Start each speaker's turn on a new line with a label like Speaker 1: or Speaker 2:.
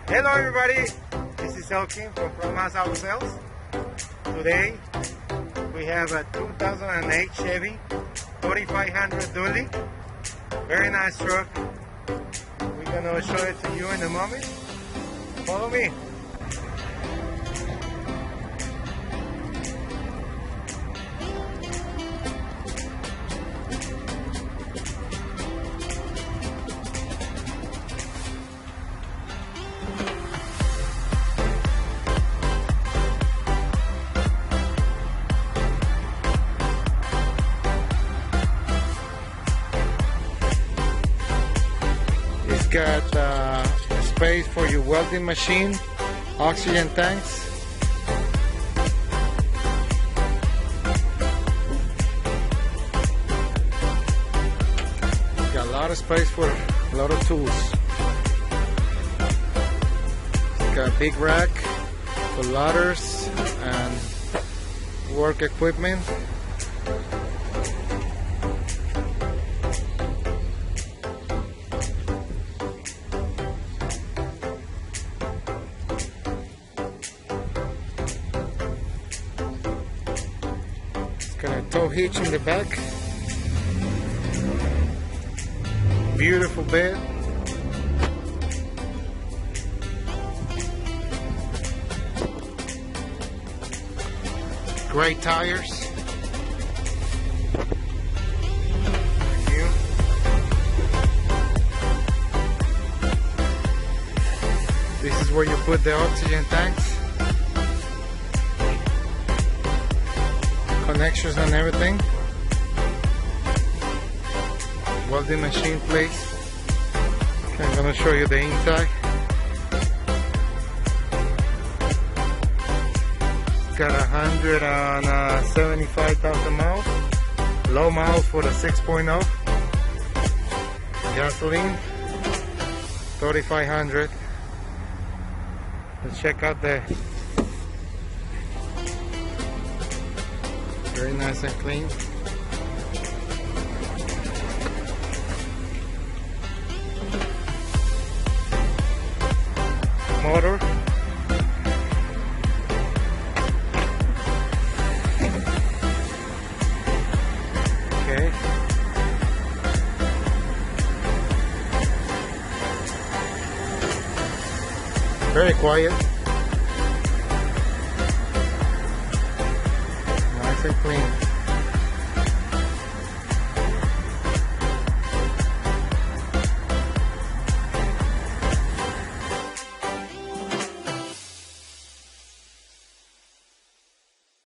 Speaker 1: Hello everybody, this is Elkin from Habla Espanol. Today we have a 2008 Chevy 3500 dually. Very nice truck. We're gonna show it to you in a moment. Follow me. It's got space for your welding machine, oxygen tanks. It's got a lot of space for a lot of tools. It's got a big rack for ladders and work equipment. Got a tow hitch in the back. Beautiful bed. Great tires. This is where you put the oxygen tanks. Connections and everything. Welding machine place. Okay, I'm gonna show you the inside. It's got 175,000 miles. Low miles for the 6.0. Gasoline 3500. Let's check out the very nice and clean. Motor. Okay. Very quiet.